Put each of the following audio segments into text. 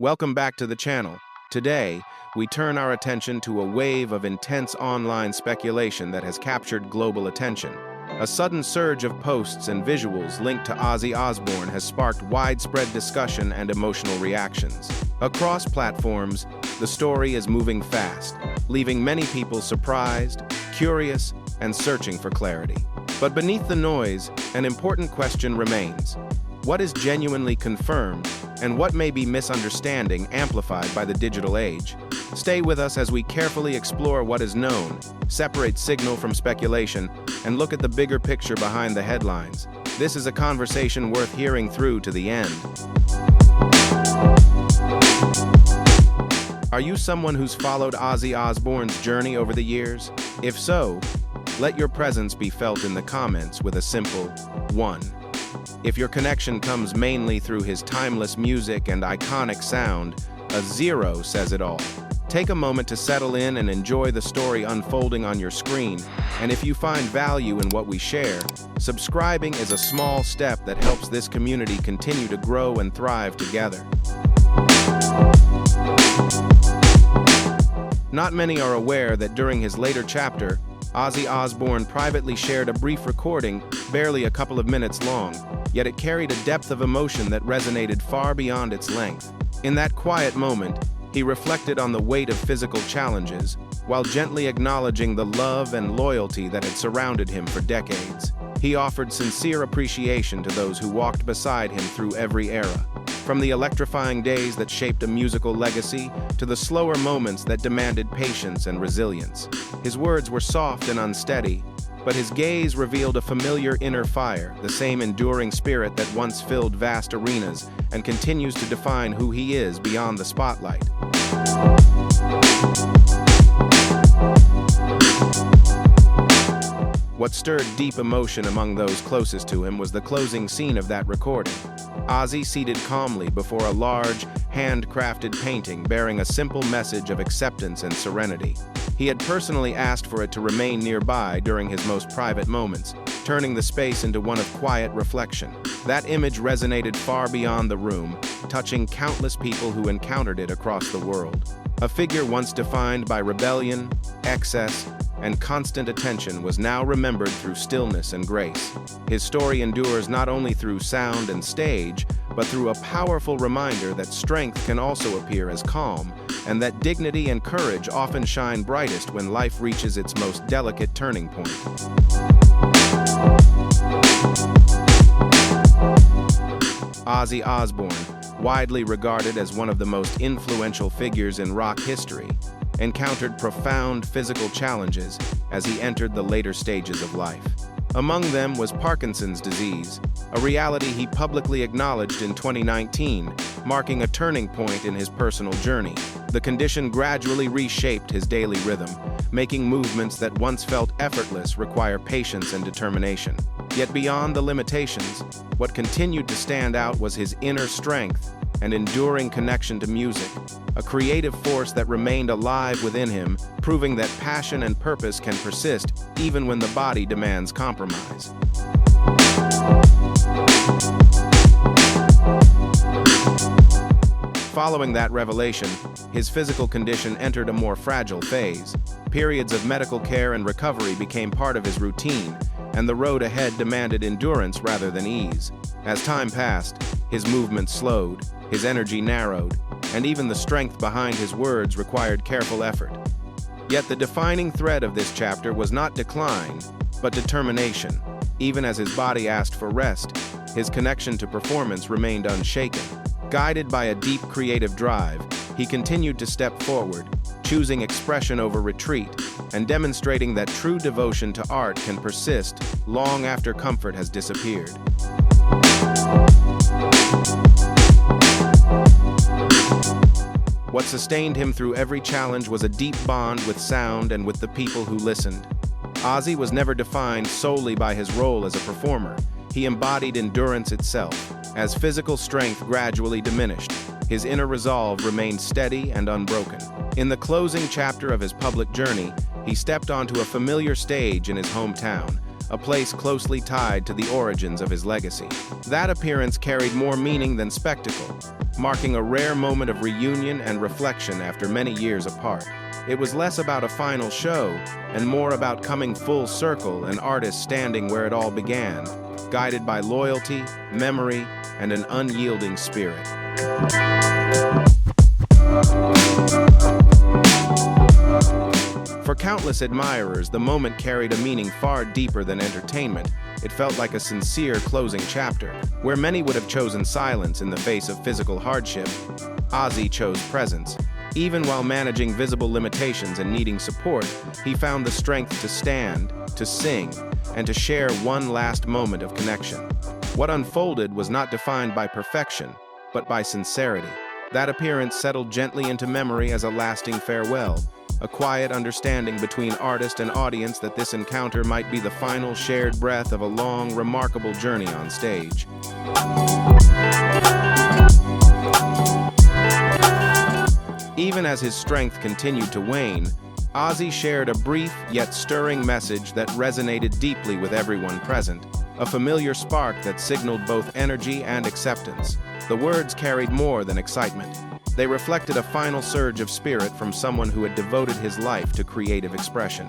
Welcome back to the channel. Today, we turn our attention to a wave of intense online speculation that has captured global attention. A sudden surge of posts and visuals linked to Ozzy Osbourne has sparked widespread discussion and emotional reactions. Across platforms, the story is moving fast, leaving many people surprised, curious, and searching for clarity. But beneath the noise, an important question remains. What is genuinely confirmed, and what may be misunderstanding amplified by the digital age? Stay with us as we carefully explore what is known, separate signal from speculation, and look at the bigger picture behind the headlines. This is a conversation worth hearing through to the end. Are you someone who's followed Ozzy Osbourne's journey over the years? If so, let your presence be felt in the comments with a simple 1. If your connection comes mainly through his timeless music and iconic sound, a 0 says it all. Take a moment to settle in and enjoy the story unfolding on your screen, and if you find value in what we share, subscribing is a small step that helps this community continue to grow and thrive together. Not many are aware that during his later chapter, Ozzy Osbourne privately shared a brief recording, barely a couple of minutes long, yet it carried a depth of emotion that resonated far beyond its length. In that quiet moment, he reflected on the weight of physical challenges, while gently acknowledging the love and loyalty that had surrounded him for decades. He offered sincere appreciation to those who walked beside him through every era. From the electrifying days that shaped a musical legacy to the slower moments that demanded patience and resilience. His words were soft and unsteady, but his gaze revealed a familiar inner fire, the same enduring spirit that once filled vast arenas and continues to define who he is beyond the spotlight. What stirred deep emotion among those closest to him was the closing scene of that recording. Ozzy seated calmly before a large, handcrafted painting bearing a simple message of acceptance and serenity. He had personally asked for it to remain nearby during his most private moments, turning the space into one of quiet reflection. That image resonated far beyond the room, touching countless people who encountered it across the world. A figure once defined by rebellion, excess, and constant attention was now remembered through stillness and grace. His story endures not only through sound and stage, but through a powerful reminder that strength can also appear as calm, and that dignity and courage often shine brightest when life reaches its most delicate turning point. Ozzy Osbourne, widely regarded as one of the most influential figures in rock history, encountered profound physical challenges as he entered the later stages of life. Among them was Parkinson's disease, a reality he publicly acknowledged in 2019, marking a turning point in his personal journey. The condition gradually reshaped his daily rhythm, making movements that once felt effortless require patience and determination. Yet beyond the limitations, what continued to stand out was his inner strength and enduring connection to music, a creative force that remained alive within him, proving that passion and purpose can persist even when the body demands compromise. Following that revelation, his physical condition entered a more fragile phase. Periods of medical care and recovery became part of his routine, and the road ahead demanded endurance rather than ease. As time passed, his movement slowed, his energy narrowed, and even the strength behind his words required careful effort. Yet the defining thread of this chapter was not decline, but determination. Even as his body asked for rest, his connection to performance remained unshaken. Guided by a deep creative drive, he continued to step forward, choosing expression over retreat, and demonstrating that true devotion to art can persist long after comfort has disappeared. What sustained him through every challenge was a deep bond with sound and with the people who listened. Ozzy was never defined solely by his role as a performer. He embodied endurance itself. As physical strength gradually diminished, his inner resolve remained steady and unbroken. In the closing chapter of his public journey, he stepped onto a familiar stage in his hometown, a place closely tied to the origins of his legacy. That appearance carried more meaning than spectacle, marking a rare moment of reunion and reflection after many years apart. It was less about a final show and more about coming full circle, an artist standing where it all began, guided by loyalty, memory, and an unyielding spirit. For countless admirers, the moment carried a meaning far deeper than entertainment. It felt like a sincere closing chapter. Where many would have chosen silence in the face of physical hardship, Ozzy chose presence. Even while managing visible limitations and needing support, he found the strength to stand, to sing, and to share one last moment of connection. What unfolded was not defined by perfection, but by sincerity. That appearance settled gently into memory as a lasting farewell, a quiet understanding between artist and audience that this encounter might be the final shared breath of a long, remarkable journey on stage. Even as his strength continued to wane, Ozzy shared a brief yet stirring message that resonated deeply with everyone present, a familiar spark that signaled both energy and acceptance. The words carried more than excitement. They reflected a final surge of spirit from someone who had devoted his life to creative expression.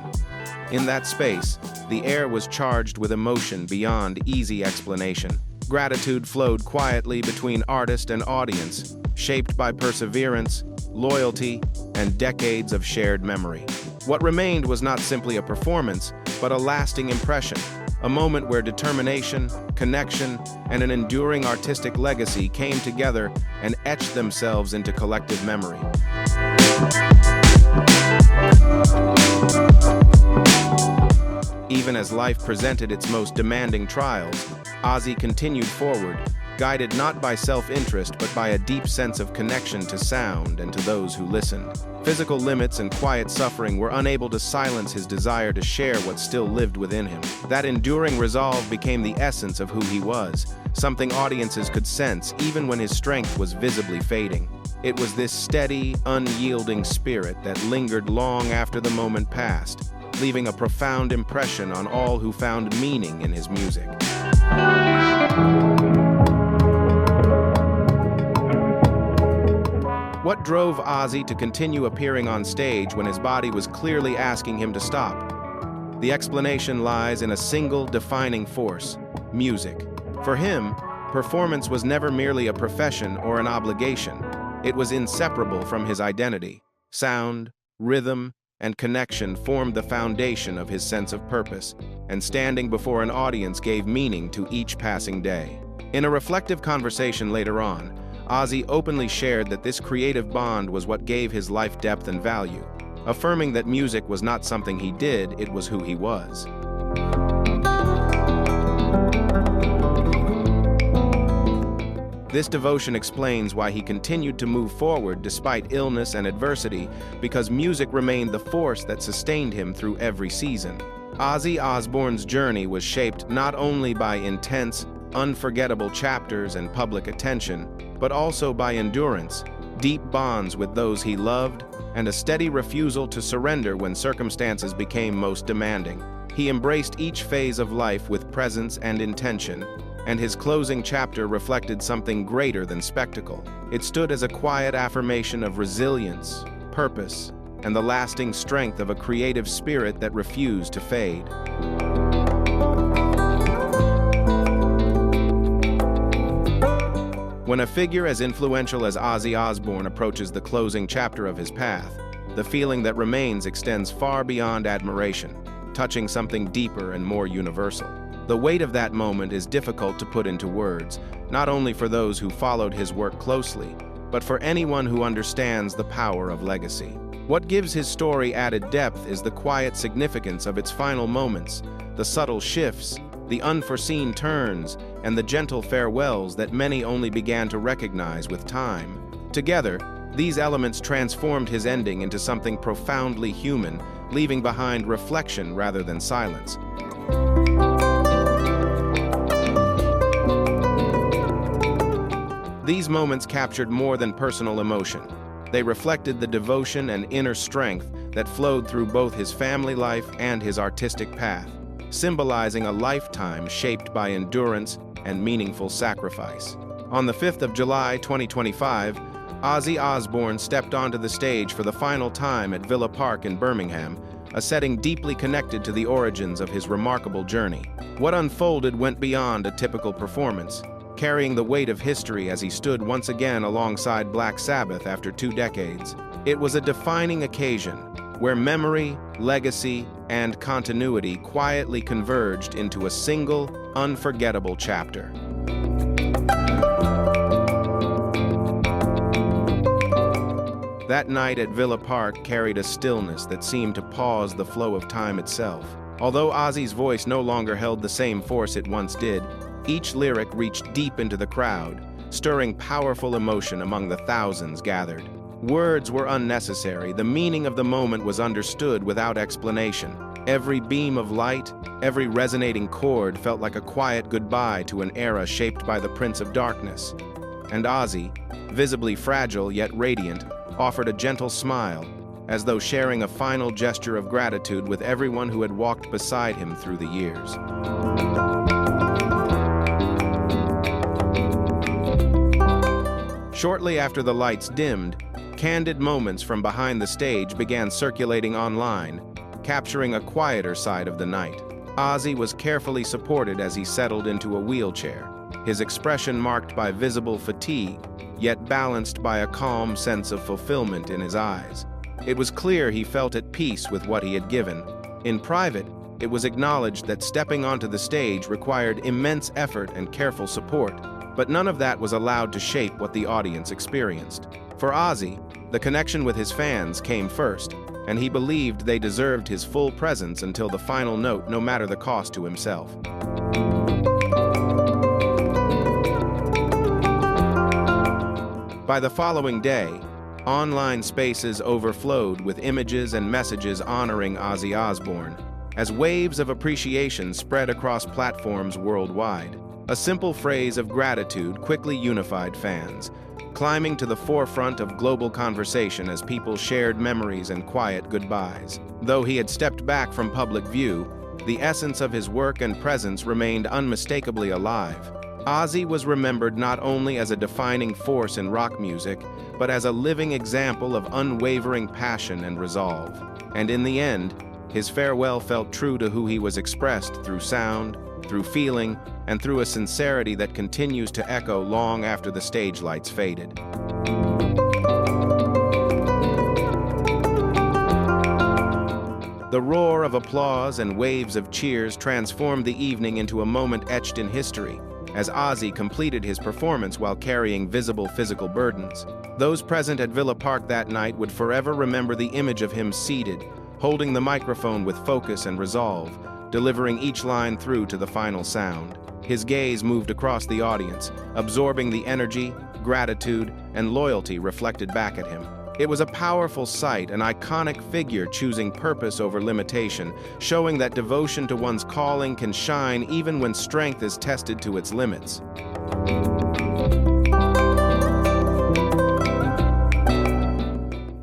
In that space, the air was charged with emotion beyond easy explanation. Gratitude flowed quietly between artist and audience, shaped by perseverance, loyalty, and decades of shared memory. What remained was not simply a performance, but a lasting impression, a moment where determination, connection, and an enduring artistic legacy came together and etched themselves into collective memory. Even as life presented its most demanding trials, Ozzy continued forward, guided not by self-interest but by a deep sense of connection to sound and to those who listened. Physical limits and quiet suffering were unable to silence his desire to share what still lived within him. That enduring resolve became the essence of who he was, something audiences could sense even when his strength was visibly fading. It was this steady, unyielding spirit that lingered long after the moment passed, leaving a profound impression on all who found meaning in his music. What drove Ozzy to continue appearing on stage when his body was clearly asking him to stop? The explanation lies in a single defining force: music. For him, performance was never merely a profession or an obligation. It was inseparable from his identity. Sound, rhythm, and connection formed the foundation of his sense of purpose, and standing before an audience gave meaning to each passing day. In a reflective conversation later on, Ozzy openly shared that this creative bond was what gave his life depth and value, affirming that music was not something he did, it was who he was. This devotion explains why he continued to move forward despite illness and adversity, because music remained the force that sustained him through every season. Ozzy Osbourne's journey was shaped not only by intense, unforgettable chapters and public attention, but also by endurance, deep bonds with those he loved, and a steady refusal to surrender when circumstances became most demanding. He embraced each phase of life with presence and intention, and his closing chapter reflected something greater than spectacle. It stood as a quiet affirmation of resilience, purpose, and the lasting strength of a creative spirit that refused to fade. When a figure as influential as Ozzy Osbourne approaches the closing chapter of his path, the feeling that remains extends far beyond admiration, touching something deeper and more universal. The weight of that moment is difficult to put into words, not only for those who followed his work closely, but for anyone who understands the power of legacy. What gives his story added depth is the quiet significance of its final moments, the subtle shifts, the unforeseen turns, and the gentle farewells that many only began to recognize with time. Together, these elements transformed his ending into something profoundly human, leaving behind reflection rather than silence. These moments captured more than personal emotion. They reflected the devotion and inner strength that flowed through both his family life and his artistic path. symbolizing a lifetime shaped by endurance and meaningful sacrifice. On the 5th of July, 2025, Ozzy Osbourne stepped onto the stage for the final time at Villa Park in Birmingham, a setting deeply connected to the origins of his remarkable journey. What unfolded went beyond a typical performance, carrying the weight of history as he stood once again alongside Black Sabbath after 2 decades. It was a defining occasion where memory, legacy, and continuity quietly converged into a single, unforgettable chapter. That night at Villa Park carried a stillness that seemed to pause the flow of time itself. Although Ozzy's voice no longer held the same force it once did, each lyric reached deep into the crowd, stirring powerful emotion among the thousands gathered. Words were unnecessary. The meaning of the moment was understood without explanation. Every beam of light, every resonating chord felt like a quiet goodbye to an era shaped by the Prince of Darkness. And Ozzy, visibly fragile yet radiant, offered a gentle smile, as though sharing a final gesture of gratitude with everyone who had walked beside him through the years. Shortly after the lights dimmed, candid moments from behind the stage began circulating online, capturing a quieter side of the night. Ozzy was carefully supported as he settled into a wheelchair, his expression marked by visible fatigue, yet balanced by a calm sense of fulfillment in his eyes. It was clear he felt at peace with what he had given. In private, it was acknowledged that stepping onto the stage required immense effort and careful support, but none of that was allowed to shape what the audience experienced. For Ozzy, the connection with his fans came first, and he believed they deserved his full presence until the final note, no matter the cost to himself. By the following day, online spaces overflowed with images and messages honoring Ozzy Osbourne, as waves of appreciation spread across platforms worldwide. A simple phrase of gratitude quickly unified fans, climbing to the forefront of global conversation as people shared memories and quiet goodbyes. Though he had stepped back from public view, the essence of his work and presence remained unmistakably alive. Ozzy was remembered not only as a defining force in rock music, but as a living example of unwavering passion and resolve. And in the end, his farewell felt true to who he was, expressed through sound, through feeling, and through a sincerity that continues to echo long after the stage lights faded. The roar of applause and waves of cheers transformed the evening into a moment etched in history, as Ozzy completed his performance while carrying visible physical burdens. Those present at Villa Park that night would forever remember the image of him seated, holding the microphone with focus and resolve, delivering each line through to the final sound. His gaze moved across the audience, absorbing the energy, gratitude, and loyalty reflected back at him. It was a powerful sight, an iconic figure choosing purpose over limitation, showing that devotion to one's calling can shine even when strength is tested to its limits.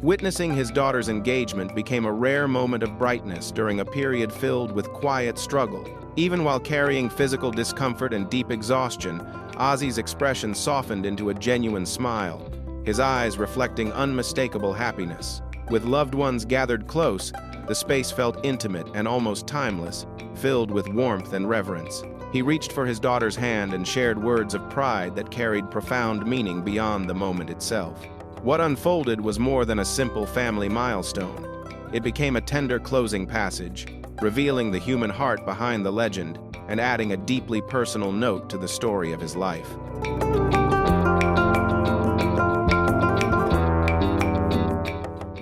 Witnessing his daughter's engagement became a rare moment of brightness during a period filled with quiet struggle. Even while carrying physical discomfort and deep exhaustion, Ozzy's expression softened into a genuine smile, his eyes reflecting unmistakable happiness. With loved ones gathered close, the space felt intimate and almost timeless, filled with warmth and reverence. He reached for his daughter's hand and shared words of pride that carried profound meaning beyond the moment itself. What unfolded was more than a simple family milestone. It became a tender closing passage, revealing the human heart behind the legend and adding a deeply personal note to the story of his life.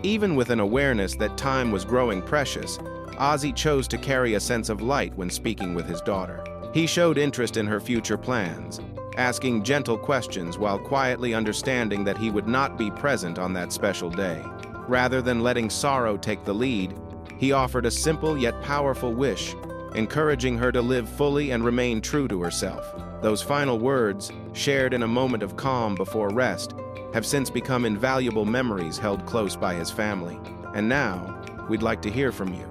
Even with an awareness that time was growing precious, Ozzy chose to carry a sense of light when speaking with his daughter. He showed interest in her future plans, asking gentle questions while quietly understanding that he would not be present on that special day. Rather than letting sorrow take the lead, he offered a simple yet powerful wish, encouraging her to live fully and remain true to herself. Those final words, shared in a moment of calm before rest, have since become invaluable memories held close by his family. And now, we'd like to hear from you.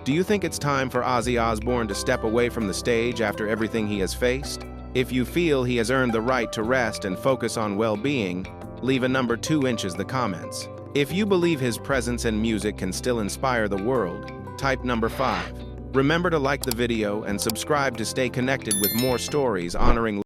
Do you think it's time for Ozzy Osbourne to step away from the stage after everything he has faced? If you feel he has earned the right to rest and focus on well-being, leave a number 2 inches the comments. If you believe his presence and music can still inspire the world, type number 5. Remember to like the video and subscribe to stay connected with more stories honoring